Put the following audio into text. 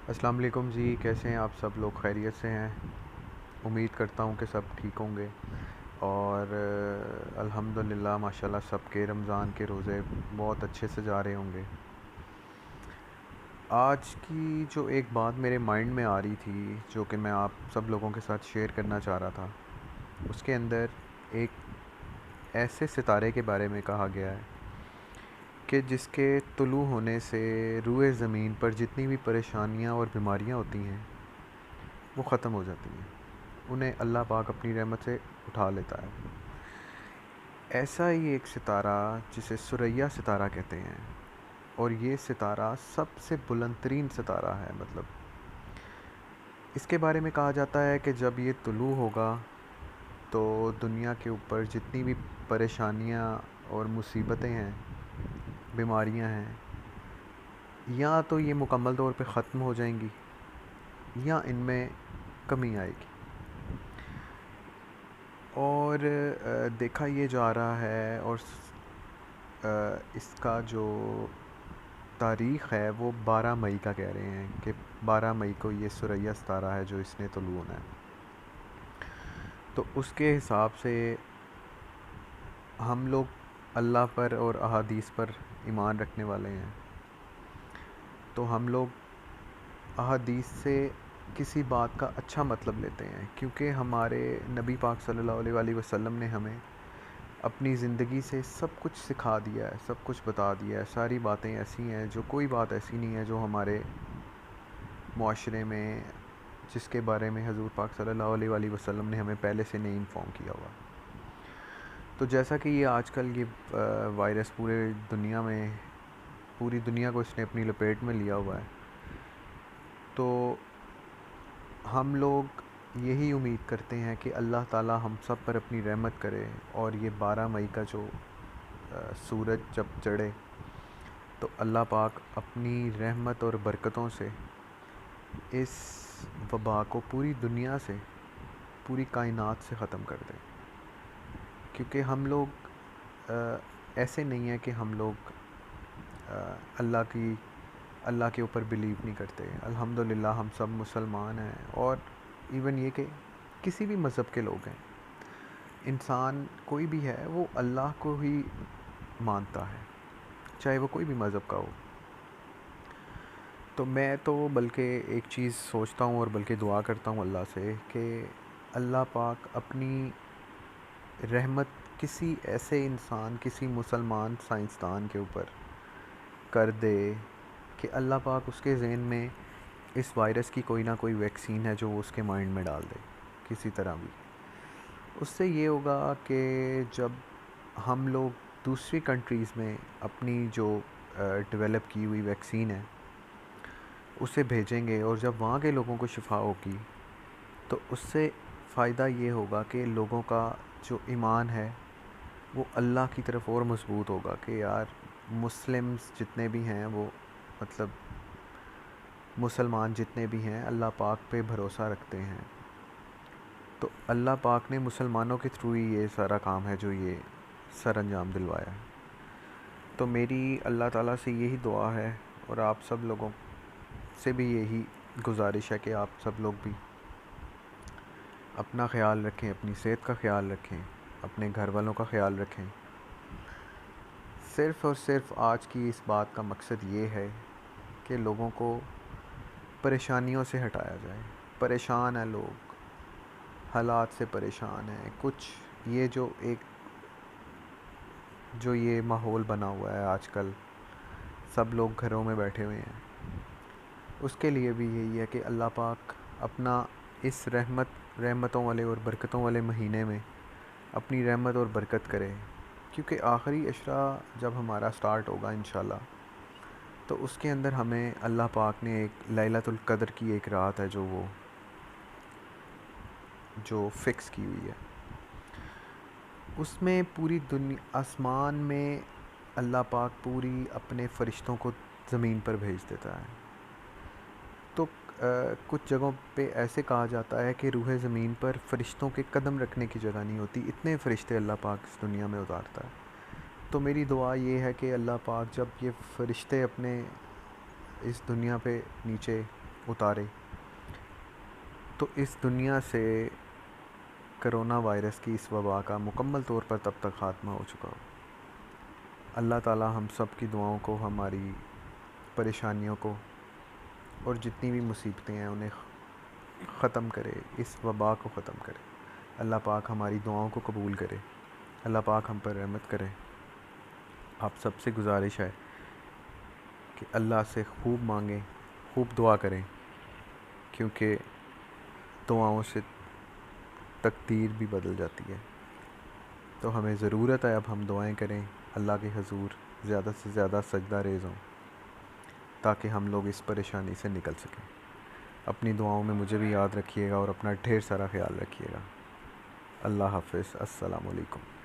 السلام علیکم جی، کیسے ہیں آپ سب لوگ؟ خیریت سے ہیں؟ امید کرتا ہوں کہ سب ٹھیک ہوں گے اور الحمدللہ ماشاءاللہ سب کے رمضان کے روزے بہت اچھے سے جا رہے ہوں گے۔ آج کی جو ایک بات میرے مائنڈ میں آ رہی تھی جو کہ میں آپ سب لوگوں کے ساتھ شیئر کرنا چاہ رہا تھا، اس کے اندر ایک ایسے ستارے کے بارے میں کہا گیا ہے کہ جس کے طلوع ہونے سے روئے زمین پر جتنی بھی پریشانیاں اور بیماریاں ہوتی ہیں وہ ختم ہو جاتی ہیں، انہیں اللہ پاک اپنی رحمت سے اٹھا لیتا ہے۔ ایسا ہی ایک ستارہ جسے ثریا ستارہ کہتے ہیں، اور یہ ستارہ سب سے بلند ترین ستارہ ہے۔ مطلب اس کے بارے میں کہا جاتا ہے کہ جب یہ طلوع ہوگا تو دنیا کے اوپر جتنی بھی پریشانیاں اور مصیبتیں ہیں، بیماریاں ہیں، یا تو یہ مکمل طور پہ ختم ہو جائیں گی یا ان میں کمی آئے گی۔ اور دیکھا یہ جا رہا ہے، اور اس کا جو تاریخ ہے وہ 12 مئی کا کہہ رہے ہیں کہ 12 مئی کو یہ ثریا ستارہ ہے جو اس نے طلوع ہونا ہے۔ تو اس کے حساب سے ہم لوگ اللہ پر اور احادیث پر ایمان رکھنے والے ہیں، تو ہم لوگ احادیث سے کسی بات کا اچھا مطلب لیتے ہیں، کیونکہ ہمارے نبی پاک صلی اللہ علیہ وآلہ وسلم نے ہمیں اپنی زندگی سے سب کچھ سکھا دیا ہے، سب کچھ بتا دیا ہے۔ ساری باتیں ایسی ہیں جو کوئی بات ایسی نہیں ہے جو ہمارے معاشرے میں جس کے بارے میں حضور پاک صلی اللہ علیہ وآلہ وسلم نے ہمیں پہلے سے نہیں انفارم کیا ہوا۔ تو جیسا کہ یہ آج کل یہ وائرس پوری دنیا کو اس نے اپنی لپیٹ میں لیا ہوا ہے، تو ہم لوگ یہی امید کرتے ہیں کہ اللہ تعالی ہم سب پر اپنی رحمت کرے، اور یہ 12 مئی کا جو سورج جب چڑھے تو اللہ پاک اپنی رحمت اور برکتوں سے اس وبا کو پوری دنیا سے، پوری کائنات سے ختم کر دے۔ کیونکہ ہم لوگ ایسے نہیں ہیں کہ ہم لوگ اللہ کے اوپر بلیو نہیں کرتے۔ الحمدللہ ہم سب مسلمان ہیں، اور ایون یہ کہ کسی بھی مذہب کے لوگ ہیں، انسان کوئی بھی ہے وہ اللہ کو ہی مانتا ہے، چاہے وہ کوئی بھی مذہب کا ہو۔ تو میں تو بلکہ ایک چیز سوچتا ہوں اور بلکہ دعا کرتا ہوں اللہ سے کہ اللہ پاک اپنی رحمت کسی ایسے انسان، کسی مسلمان سائنسدان کے اوپر کر دے کہ اللہ پاک اس کے ذہن میں اس وائرس کی کوئی نہ کوئی ویکسین ہے جو وہ اس کے مائنڈ میں ڈال دے کسی طرح بھی۔ اس سے یہ ہوگا کہ جب ہم لوگ دوسری کنٹریز میں اپنی جو ڈیولپ کی ہوئی ویکسین ہے اسے بھیجیں گے، اور جب وہاں کے لوگوں کو شفا ہوگی تو اس سے فائدہ یہ ہوگا کہ لوگوں کا جو ایمان ہے وہ اللہ کی طرف اور مضبوط ہوگا کہ یار مسلمز جتنے بھی ہیں، وہ مطلب مسلمان جتنے بھی ہیں اللہ پاک پہ بھروسہ رکھتے ہیں، تو اللہ پاک نے مسلمانوں کے تھرو ہی یہ سارا کام ہے جو یہ سر انجام دلوایا ہے۔ تو میری اللہ تعالیٰ سے یہی دعا ہے، اور آپ سب لوگوں سے بھی یہی گزارش ہے کہ آپ سب لوگ بھی اپنا خیال رکھیں، اپنی صحت کا خیال رکھیں، اپنے گھر والوں کا خیال رکھیں۔ صرف اور صرف آج کی اس بات کا مقصد یہ ہے کہ لوگوں کو پریشانیوں سے ہٹایا جائے۔ پریشان ہیں لوگ، حالات سے پریشان ہیں، کچھ یہ جو یہ ماحول بنا ہوا ہے آج کل، سب لوگ گھروں میں بیٹھے ہوئے ہیں، اس کے لیے بھی یہی ہے کہ اللہ پاک اپنا اس رحمتوں والے اور برکتوں والے مہینے میں اپنی رحمت اور برکت کرے، کیونکہ آخری عشرہ جب ہمارا سٹارٹ ہوگا انشاءاللہ تو اس کے اندر ہمیں اللہ پاک نے ایک لیلۃ القدر کی ایک رات ہے جو فکس کی ہوئی ہے، اس میں پوری دنیا آسمان میں اللہ پاک پوری اپنے فرشتوں کو زمین پر بھیج دیتا ہے۔ تو کچھ جگہوں پہ ایسے کہا جاتا ہے کہ روح زمین پر فرشتوں کے قدم رکھنے کی جگہ نہیں ہوتی، اتنے فرشتے اللہ پاک اس دنیا میں اتارتا ہے۔ تو میری دعا یہ ہے کہ اللہ پاک جب یہ فرشتے اپنے اس دنیا پہ نیچے اتارے، تو اس دنیا سے کرونا وائرس کی اس وبا کا مکمل طور پر تب تک خاتمہ ہو چکا ہو۔ اللہ تعالیٰ ہم سب کی دعاؤں کو، ہماری پریشانیوں کو اور جتنی بھی مصیبتیں ہیں انہیں ختم کرے، اس وبا کو ختم کرے۔ اللہ پاک ہماری دعاؤں کو قبول کرے، اللہ پاک ہم پر رحمت کرے۔ آپ سب سے گزارش ہے کہ اللہ سے خوب مانگیں، خوب دعا کریں، کیونکہ دعاؤں سے تقدیر بھی بدل جاتی ہے۔ تو ہمیں ضرورت ہے اب ہم دعائیں کریں، اللہ کے حضور زیادہ سے زیادہ سجدہ ریز ہوں، تاکہ ہم لوگ اس پریشانی سے نکل سکیں۔ اپنی دعاؤں میں مجھے بھی یاد رکھیے گا اور اپنا ڈھیر سارا خیال رکھیے گا۔ اللہ حافظ، السلام علیکم۔